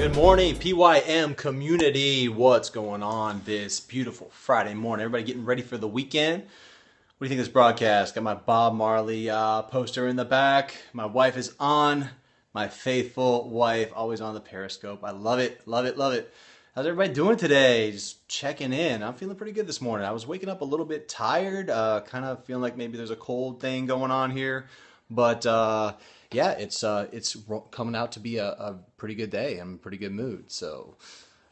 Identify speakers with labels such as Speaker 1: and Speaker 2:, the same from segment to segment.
Speaker 1: Good morning, PYM community. What's going on this beautiful Friday morning? Everybody getting ready for the weekend? What do you think of this broadcast? Got my Bob Marley poster in the back. My wife is on. My faithful wife, always on the Periscope. I love it, love it, love it. How's everybody doing today? Just checking in. I'm feeling pretty good this morning. I was waking up a little bit tired, kind of feeling like maybe there's a cold thing going on here. But yeah, it's coming out to be a pretty good day. I'm in a pretty good mood. So,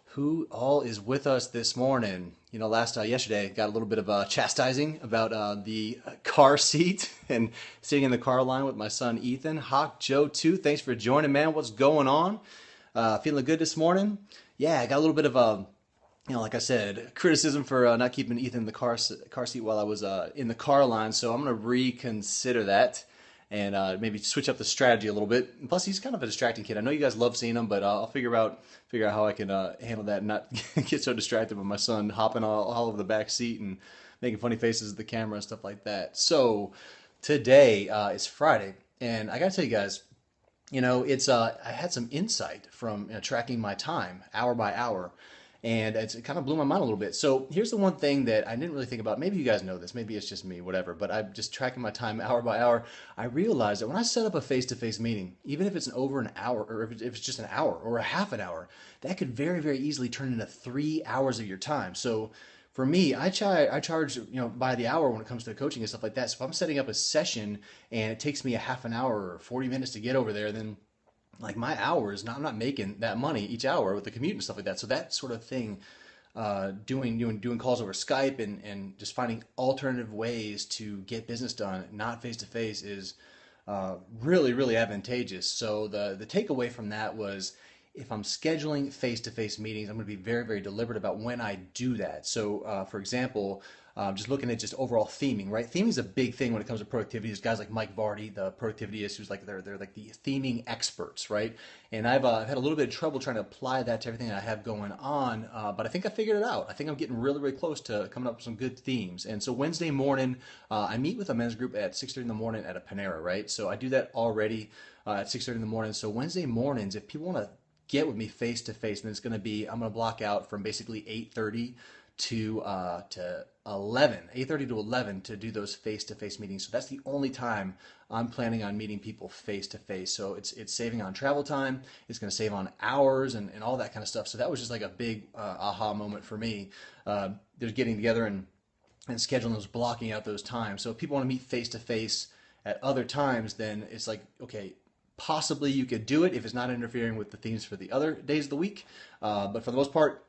Speaker 1: who all is with us this morning? You know, yesterday got a little bit of chastising about the car seat and sitting in the car line with my son Ethan. Hawk Joe too. Thanks for joining, man. What's going on? Feeling good this morning? Yeah, I got a little bit of like I said, criticism for not keeping Ethan in the car seat while I was in the car line. So I'm gonna reconsider that and maybe switch up the strategy a little bit. And plus, he's kind of a distracting kid. I know you guys love seeing him, but I'll figure out how I can handle that and not get so distracted with my son hopping all over the back seat and making funny faces at the camera and stuff like that. So today is Friday, and I gotta tell you guys, it's I had some insight from tracking my time hour by hour, and it kind of blew my mind a little bit. So here's the one thing that I didn't really think about. Maybe you guys know this, maybe it's just me, whatever, but I'm just tracking my time hour by hour. I realized that when I set up a face-to-face meeting, even if it's over an hour, or if it's just an hour or a half an hour, that could very, very easily turn into 3 hours of your time. So for me, I charge by the hour when it comes to coaching and stuff like that. So if I'm setting up a session and it takes me a half an hour or 40 minutes to get over there, then like my hours, I'm not making that money each hour with the commute and stuff like that. So that sort of thing, doing calls over Skype and just finding alternative ways to get business done, not face to face, is really, really advantageous. So the takeaway from that was, if I'm scheduling face-to-face meetings, I'm going to be very, very deliberate about when I do that. So, for example, just looking at just overall theming, right? Theming is a big thing when it comes to productivity. There's guys like Mike Vardy, the productivity issues, like they're like the theming experts, right? And I've had a little bit of trouble trying to apply that to everything that I have going on, but I think I figured it out. I think I'm getting really, really close to coming up with some good themes. And so Wednesday morning, I meet with a men's group at 6:30 in the morning at a Panera, right? So I do that already at 6:30 in the morning. So Wednesday mornings, if people want to get with me face to face, and it's going to be, I'm going to block out from basically 8:30 to 11, 8:30 to 11 to do those face to face meetings. So that's the only time I'm planning on meeting people face to face. So it's saving on travel time. It's going to save on hours and all that kind of stuff. So that was just like a big aha moment for me. There's getting together and scheduling those, blocking out those times. So if people want to meet face to face at other times, then it's like, okay, possibly you could do it if it's not interfering with the themes for the other days of the week. But for the most part,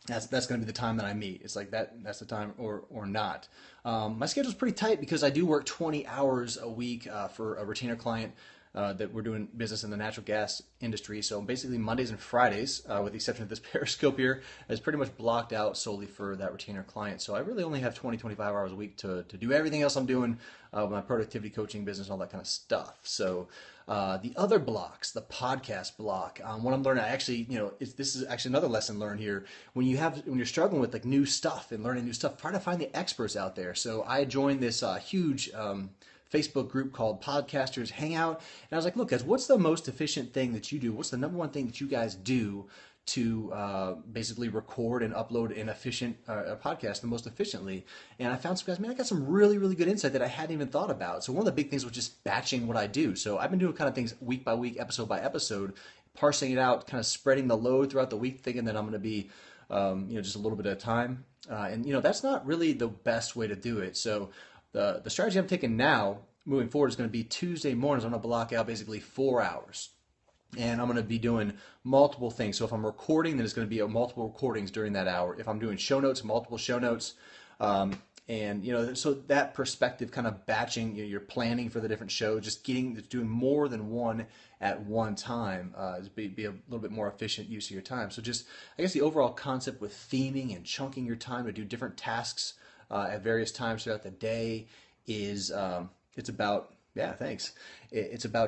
Speaker 1: that's going to be the time that I meet. It's like that's the time or not. My schedule's pretty tight because I do work 20 hours a week for a retainer client that we're doing business in the natural gas industry. So basically Mondays and Fridays, with the exception of this Periscope here, is pretty much blocked out solely for that retainer client. So I really only have 20, 25 hours a week to do everything else I'm doing with my productivity coaching business and all that kind of stuff. So the other blocks, the podcast block, what I'm learning, this is actually another lesson learned here. When you're struggling with like new stuff and learning new stuff, try to find the experts out there. So I joined this huge Facebook group called Podcasters Hangout, and I was like, look guys, what's the most efficient thing that you do? What's the number one thing that you guys do to basically record and upload an efficient podcast the most efficiently? And I found some guys, man, I got some really, really good insight that I hadn't even thought about. So one of the big things was just batching what I do. So I've been doing kind of things week by week, episode by episode, parsing it out, kind of spreading the load throughout the week, thinking that I'm going to be just a little bit at a time. And that's not really the best way to do it. So the strategy I'm taking now, moving forward, is going to be Tuesday mornings. I'm going to block out basically 4 hours. And I'm going to be doing multiple things. So if I'm recording, then it's going to be multiple recordings during that hour. If I'm doing show notes, multiple show notes. So that perspective, kind of batching, you're planning for the different shows, just doing more than one at one time is be a little bit more efficient use of your time. So just, I guess the overall concept with theming and chunking your time to do different tasks at various times throughout the day is it's about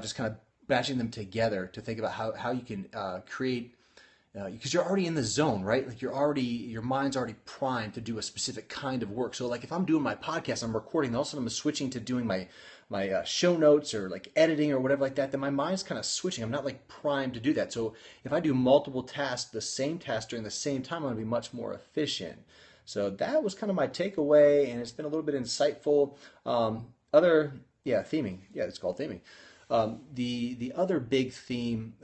Speaker 1: just kind of batching them together to think about how you can create, because you're already in the zone, right? Like your mind's already primed to do a specific kind of work. So like if I'm doing my podcast, I'm recording, all of a sudden I'm switching to doing my show notes or like editing or whatever like that, then my mind's kind of switching. I'm not like primed to do that. So if I do multiple tasks, the same task during the same time, I'm going to be much more efficient. So that was kind of my takeaway, and it's been a little bit insightful. Theming. Yeah, it's called theming. The other big theme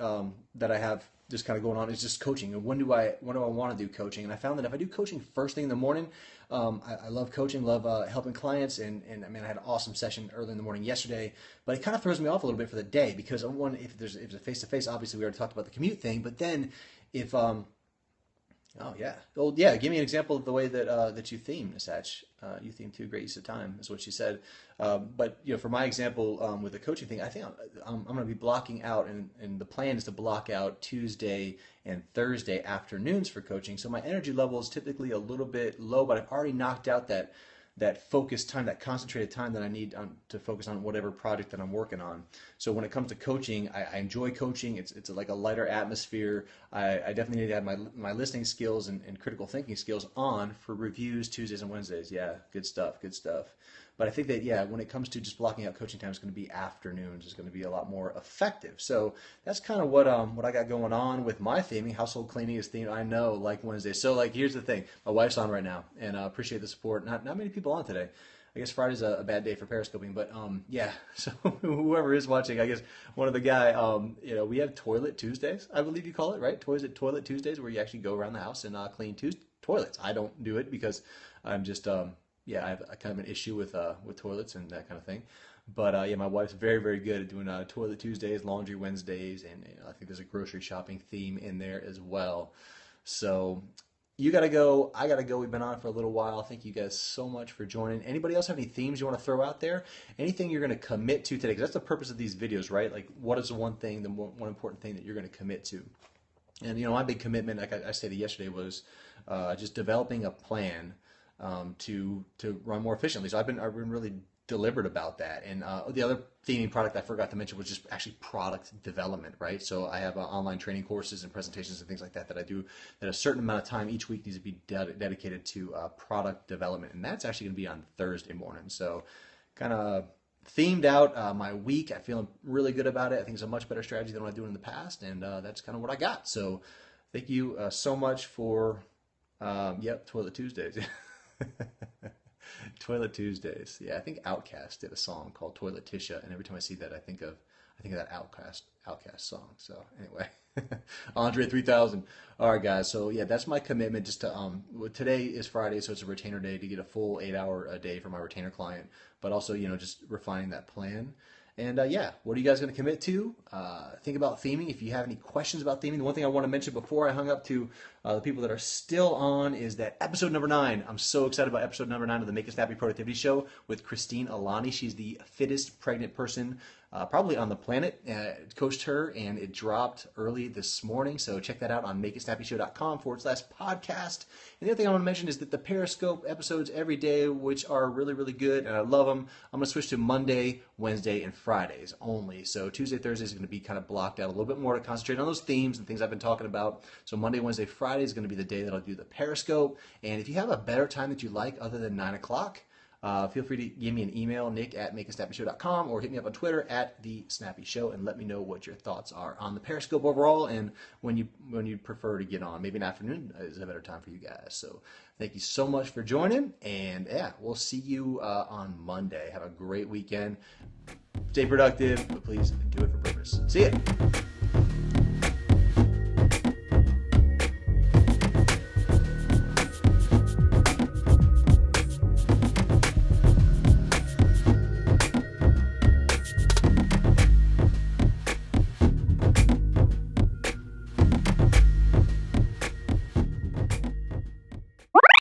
Speaker 1: that I have just kind of going on is just coaching. And when do I want to do coaching? And I found that if I do coaching first thing in the morning, I love coaching, love helping clients, and I mean I had an awesome session early in the morning yesterday. But it kind of throws me off a little bit for the day because if there's a face to face, obviously we already talked about the commute thing. But then if Oh yeah. Well, yeah. Give me an example of the way that you theme, Satch. You theme too. Great use of time is what she said. But for my example with the coaching thing, I think I'm going to be blocking out, and the plan is to block out Tuesday and Thursday afternoons for coaching. So my energy level is typically a little bit low, but I've already knocked out that focused time, that concentrated time that I need to focus on whatever project that I'm working on. So when it comes to coaching, I enjoy coaching. It's like a lighter atmosphere. I definitely need to have my listening skills and critical thinking skills on for reviews Tuesdays and Wednesdays. Yeah, good stuff, good stuff. But I think that, when it comes to just blocking out coaching time, it's going to be afternoons. It's going to be a lot more effective. So that's kind of what I got going on with my theming. Household cleaning is themed, I know, like Wednesday. So here's the thing. My wife's on right now, and I appreciate the support. Not many people on today. I guess Friday's a bad day for periscoping, but so whoever is watching, I guess one of the guy, we have Toilet Tuesdays, I believe you call it, right? Toilet Tuesdays, where you actually go around the house and clean toilets. I don't do it because I'm just I have a kind of an issue with toilets and that kind of thing. But my wife's very, very good at doing Toilet Tuesdays, Laundry Wednesdays, and I think there's a grocery shopping theme in there as well. So you got to go. I got to go. We've been on for a little while. Thank you guys so much for joining. Anybody else have any themes you want to throw out there? Anything you're going to commit to today? Because that's the purpose of these videos, right? Like, what is the one important thing that you're going to commit to? And, my big commitment, like I stated yesterday, was just developing a plan to run more efficiently. So I've been really deliberate about that. And the other theming product I forgot to mention was just actually product development, right? So I have online training courses and presentations and things like that I do, that a certain amount of time each week needs to be dedicated to product development. And that's actually going to be on Thursday morning. So kind of themed out my week. I'm feeling really good about it. I think it's a much better strategy than what I'm doing in the past. And that's kind of what I got. So thank you so much for, Toilet Tuesdays. Toilet Tuesdays. Yeah, I think Outkast did a song called Toilet Tisha, and every time I see that, I think of that Outkast song. So anyway, Andre 3000. All right, guys. So that's my commitment. Just to today is Friday, so it's a retainer day to get a full 8-hour a day for my retainer client, but also just refining that plan. And what are you guys going to commit to? Think about theming. If you have any questions about theming, the one thing I want to mention before I hung up to the people that are still on is that episode number 9. I'm so excited about episode number 9 of the Make It Snappy Productivity Show with Christine Alani. She's the fittest pregnant person probably on the planet. Coached her, and it dropped early this morning. So check that out on makeitsnappyshow.com/podcast. And the other thing I want to mention is that the Periscope episodes every day, which are really, really good, and I love them, I'm going to switch to Monday, Wednesday, and Fridays only. So Tuesday, Thursday is going to be kind of blocked out a little bit more to concentrate on those themes and things I've been talking about. So Monday, Wednesday, Friday is going to be the day that I'll do the Periscope. And if you have a better time that you like other than 9 o'clock, feel free to give me an email, nick@makeitsnappyshow.com, or hit me up on Twitter @TheSnappyShow, and let me know what your thoughts are on the Periscope overall, and when you prefer to get on. Maybe an afternoon is a better time for you guys. So thank you so much for joining, and we'll see you on Monday. Have a great weekend. Stay productive, but please do it for purpose. See ya.